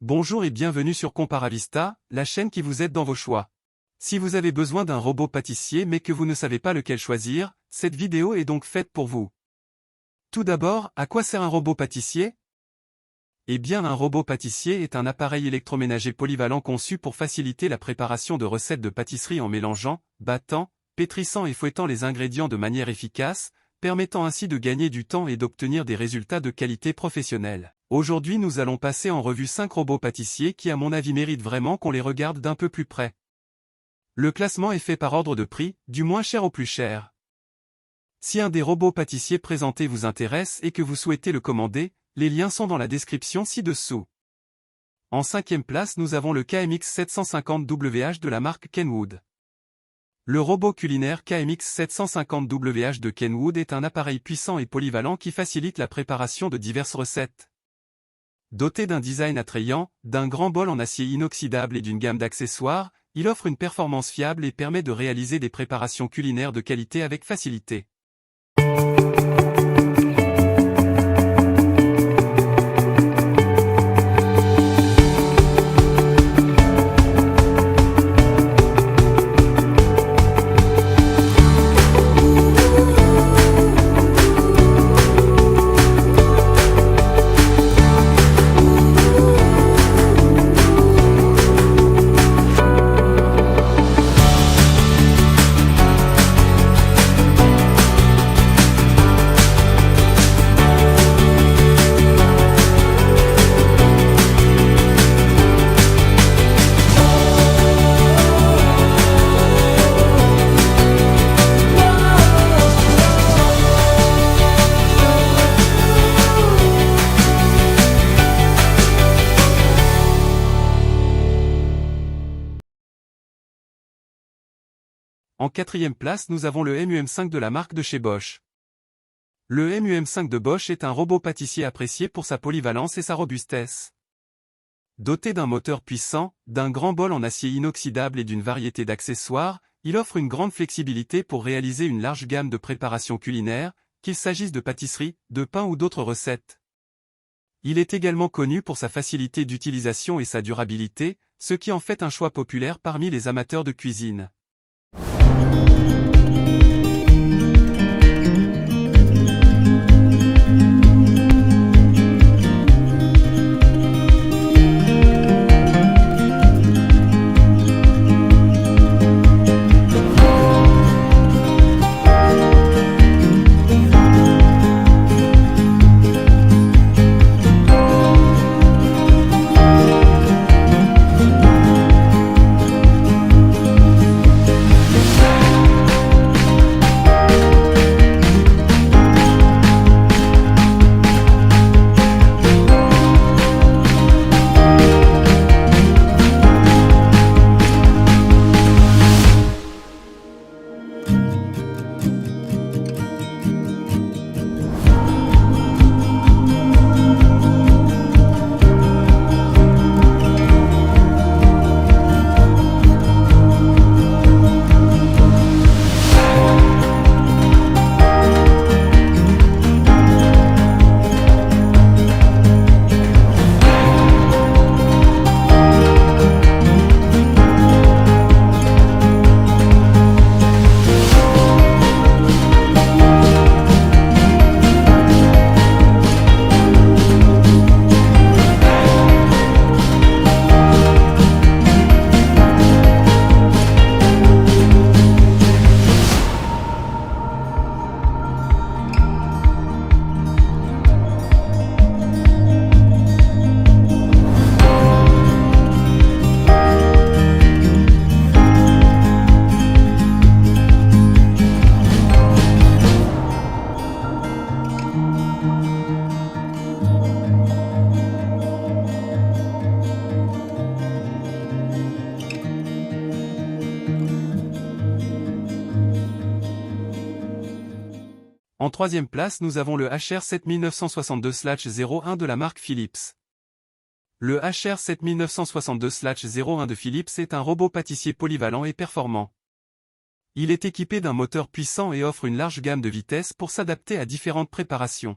Bonjour et bienvenue sur Comparavista, la chaîne qui vous aide dans vos choix. Si vous avez besoin d'un robot pâtissier mais que vous ne savez pas lequel choisir, cette vidéo est donc faite pour vous. Tout d'abord, à quoi sert un robot pâtissier? Eh bien, un robot pâtissier est un appareil électroménager polyvalent conçu pour faciliter la préparation de recettes de pâtisserie en mélangeant, battant, pétrissant et fouettant les ingrédients de manière efficace, permettant ainsi de gagner du temps et d'obtenir des résultats de qualité professionnelle. Aujourd'hui nous allons passer en revue 5 robots pâtissiers qui à mon avis méritent vraiment qu'on les regarde d'un peu plus près. Le classement est fait par ordre de prix, du moins cher au plus cher. Si un des robots pâtissiers présentés vous intéresse et que vous souhaitez le commander, les liens sont dans la description ci-dessous. En 5e place nous avons le KMX 750WH de la marque Kenwood. Le robot culinaire KMX 750WH de Kenwood est un appareil puissant et polyvalent qui facilite la préparation de diverses recettes. Doté d'un design attrayant, d'un grand bol en acier inoxydable et d'une gamme d'accessoires, il offre une performance fiable et permet de réaliser des préparations culinaires de qualité avec facilité. En 4e place nous avons le MUM5 de la marque de chez Bosch. Le MUM5 de Bosch est un robot pâtissier apprécié pour sa polyvalence et sa robustesse. Doté d'un moteur puissant, d'un grand bol en acier inoxydable et d'une variété d'accessoires, il offre une grande flexibilité pour réaliser une large gamme de préparations culinaires, qu'il s'agisse de pâtisserie, de pain ou d'autres recettes. Il est également connu pour sa facilité d'utilisation et sa durabilité, ce qui en fait un choix populaire parmi les amateurs de cuisine. En 3e place nous avons le HR 7962/01 de la marque Philips. Le HR 7962/01 de Philips est un robot pâtissier polyvalent et performant. Il est équipé d'un moteur puissant et offre une large gamme de vitesses pour s'adapter à différentes préparations.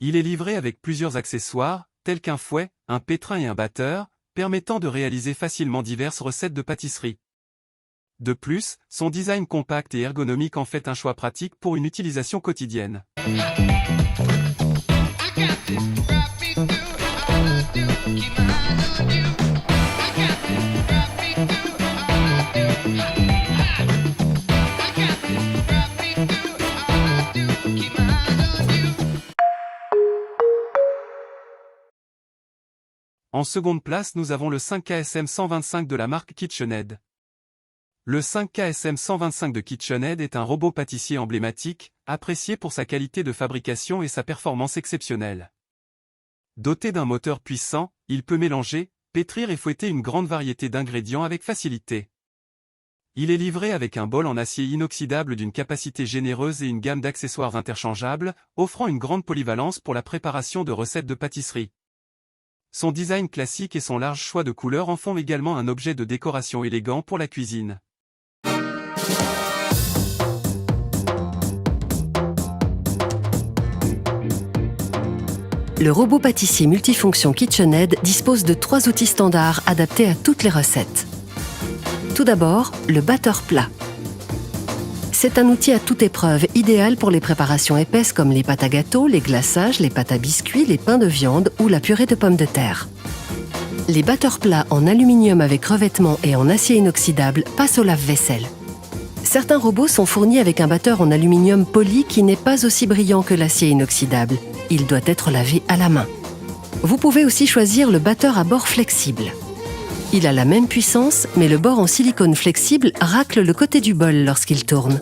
Il est livré avec plusieurs accessoires, tels qu'un fouet, un pétrin et un batteur, permettant de réaliser facilement diverses recettes de pâtisserie. De plus, son design compact et ergonomique en fait un choix pratique pour une utilisation quotidienne. En seconde place, nous avons le 5KSM 125 de la marque KitchenAid. Le 5KSM 125 de KitchenAid est un robot pâtissier emblématique, apprécié pour sa qualité de fabrication et sa performance exceptionnelle. Doté d'un moteur puissant, il peut mélanger, pétrir et fouetter une grande variété d'ingrédients avec facilité. Il est livré avec un bol en acier inoxydable d'une capacité généreuse et une gamme d'accessoires interchangeables, offrant une grande polyvalence pour la préparation de recettes de pâtisserie. Son design classique et son large choix de couleurs en font également un objet de décoration élégant pour la cuisine. Le robot pâtissier multifonction KitchenAid dispose de 3 outils standards adaptés à toutes les recettes. Tout d'abord, le batteur plat. C'est un outil à toute épreuve, idéal pour les préparations épaisses comme les pâtes à gâteau, les glaçages, les pâtes à biscuits, les pains de viande ou la purée de pommes de terre. Les batteurs plats en aluminium avec revêtement et en acier inoxydable passent au lave-vaisselle. Certains robots sont fournis avec un batteur en aluminium poli qui n'est pas aussi brillant que l'acier inoxydable. Il doit être lavé à la main. Vous pouvez aussi choisir le batteur à bord flexible. Il a la même puissance, mais le bord en silicone flexible racle le côté du bol lorsqu'il tourne.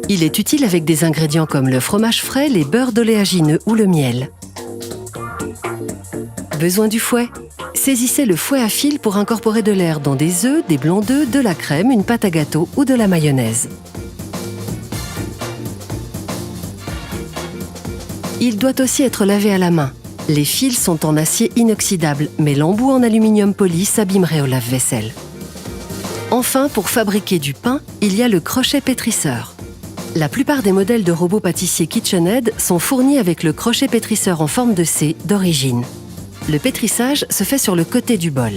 Il est utile avec des ingrédients comme le fromage frais, les beurres d'oléagineux ou le miel. Besoin du fouet? Saisissez le fouet à fil pour incorporer de l'air dans des œufs, des blancs d'œufs, de la crème, une pâte à gâteau ou de la mayonnaise. Il doit aussi être lavé à la main. Les fils sont en acier inoxydable, mais l'embout en aluminium poli s'abîmerait au lave-vaisselle. Enfin, pour fabriquer du pain, il y a le crochet pétrisseur. La plupart des modèles de robots pâtissiers KitchenAid sont fournis avec le crochet pétrisseur en forme de C d'origine. Le pétrissage se fait sur le côté du bol.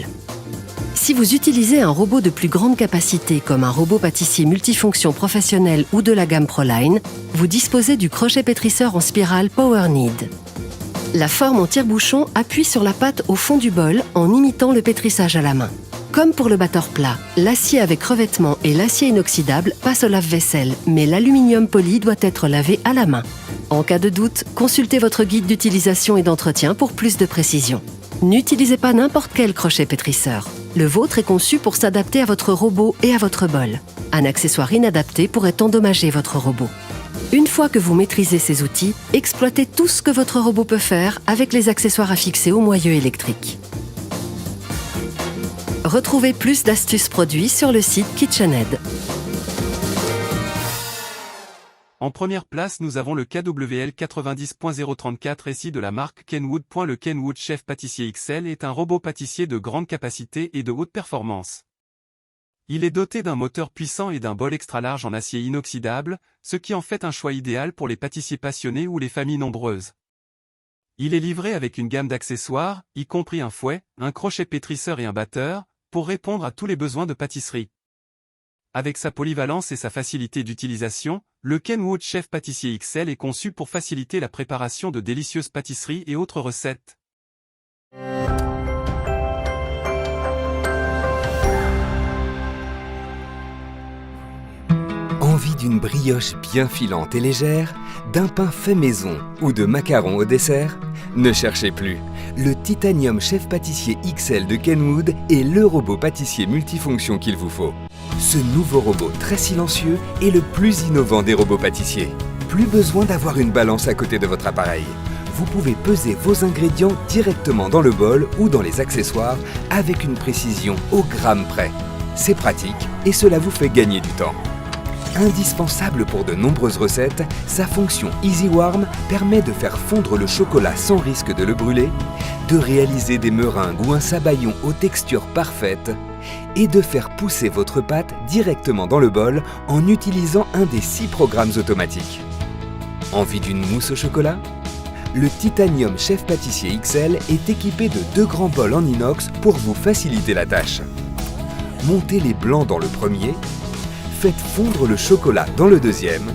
Si vous utilisez un robot de plus grande capacité comme un robot pâtissier multifonction professionnel ou de la gamme ProLine, vous disposez du crochet pétrisseur en spirale PowerKnead. La forme en tire-bouchon appuie sur la pâte au fond du bol en imitant le pétrissage à la main. Comme pour le batteur plat, l'acier avec revêtement et l'acier inoxydable passent au lave-vaisselle, mais l'aluminium poli doit être lavé à la main. En cas de doute, consultez votre guide d'utilisation et d'entretien pour plus de précision. N'utilisez pas n'importe quel crochet pétrisseur. Le vôtre est conçu pour s'adapter à votre robot et à votre bol. Un accessoire inadapté pourrait endommager votre robot. Une fois que vous maîtrisez ces outils, exploitez tout ce que votre robot peut faire avec les accessoires affixés au moyeu électrique. Retrouvez plus d'astuces produits sur le site KitchenAid. En première place, nous avons le KWL 90.034 SI de la marque Kenwood. Le Kenwood Chef Pâtissier XL est un robot pâtissier de grande capacité et de haute performance. Il est doté d'un moteur puissant et d'un bol extra large en acier inoxydable, ce qui en fait un choix idéal pour les pâtissiers passionnés ou les familles nombreuses. Il est livré avec une gamme d'accessoires, y compris un fouet, un crochet pétrisseur et un batteur, pour répondre à tous les besoins de pâtisserie. Avec sa polyvalence et sa facilité d'utilisation, le Kenwood Chef Pâtissier XL est conçu pour faciliter la préparation de délicieuses pâtisseries et autres recettes. Envie d'une brioche bien filante et légère, d'un pain fait maison ou de macarons au dessert? Ne cherchez plus. Le Titanium Chef Pâtissier XL de Kenwood est le robot pâtissier multifonction qu'il vous faut. Ce nouveau robot très silencieux est le plus innovant des robots pâtissiers. Plus besoin d'avoir une balance à côté de votre appareil. Vous pouvez peser vos ingrédients directement dans le bol ou dans les accessoires avec une précision au gramme près. C'est pratique et cela vous fait gagner du temps. Indispensable pour de nombreuses recettes, sa fonction Easy Warm permet de faire fondre le chocolat sans risque de le brûler, de réaliser des meringues ou un sabayon aux textures parfaites et de faire pousser votre pâte directement dans le bol en utilisant un des 6 programmes automatiques. Envie d'une mousse au chocolat? le Titanium Chef Pâtissier XL est équipé de 2 grands bols en inox pour vous faciliter la tâche. Montez les blancs dans le premier, faites fondre le chocolat dans le deuxième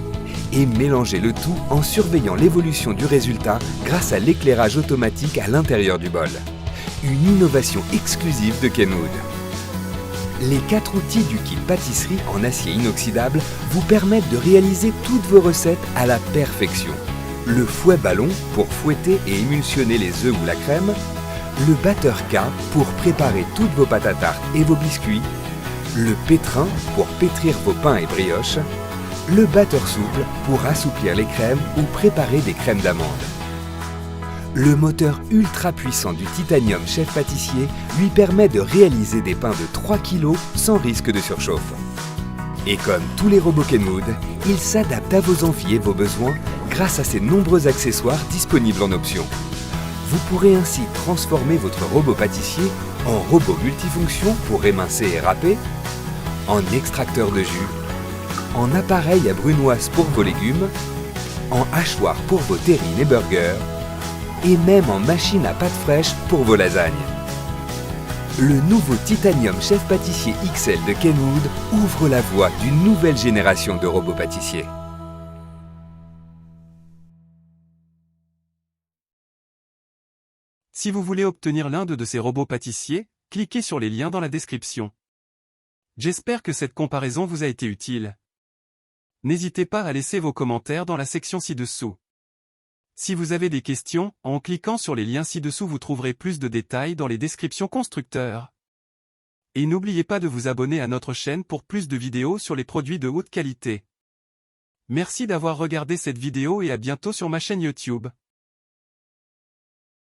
et mélangez le tout en surveillant l'évolution du résultat grâce à l'éclairage automatique à l'intérieur du bol. Une innovation exclusive de Kenwood. Les 4 outils du kit pâtisserie en acier inoxydable vous permettent de réaliser toutes vos recettes à la perfection. Le fouet ballon pour fouetter et émulsionner les œufs ou la crème, le batteur K pour préparer toutes vos pâtes à tarte et vos biscuits, le pétrin pour pétrir vos pains et brioches, le batteur souple pour assouplir les crèmes ou préparer des crèmes d'amande. Le moteur ultra puissant du Titanium Chef Pâtissier lui permet de réaliser des pains de 3 kg sans risque de surchauffe. Et comme tous les robots Kenwood, il s'adapte à vos envies et vos besoins grâce à ses nombreux accessoires disponibles en option. Vous pourrez ainsi transformer votre robot pâtissier en robot multifonction pour émincer et râper, en extracteur de jus, en appareil à brunoise pour vos légumes, en hachoir pour vos terrines et burgers, et même en machine à pâte fraîche pour vos lasagnes. Le nouveau Titanium Chef Pâtissier XL de Kenwood ouvre la voie d'une nouvelle génération de robots pâtissiers. Si vous voulez obtenir l'un de ces robots pâtissiers, cliquez sur les liens dans la description. J'espère que cette comparaison vous a été utile. N'hésitez pas à laisser vos commentaires dans la section ci-dessous. Si vous avez des questions, en cliquant sur les liens ci-dessous vous trouverez plus de détails dans les descriptions constructeurs. Et n'oubliez pas de vous abonner à notre chaîne pour plus de vidéos sur les produits de haute qualité. Merci d'avoir regardé cette vidéo et à bientôt sur ma chaîne YouTube.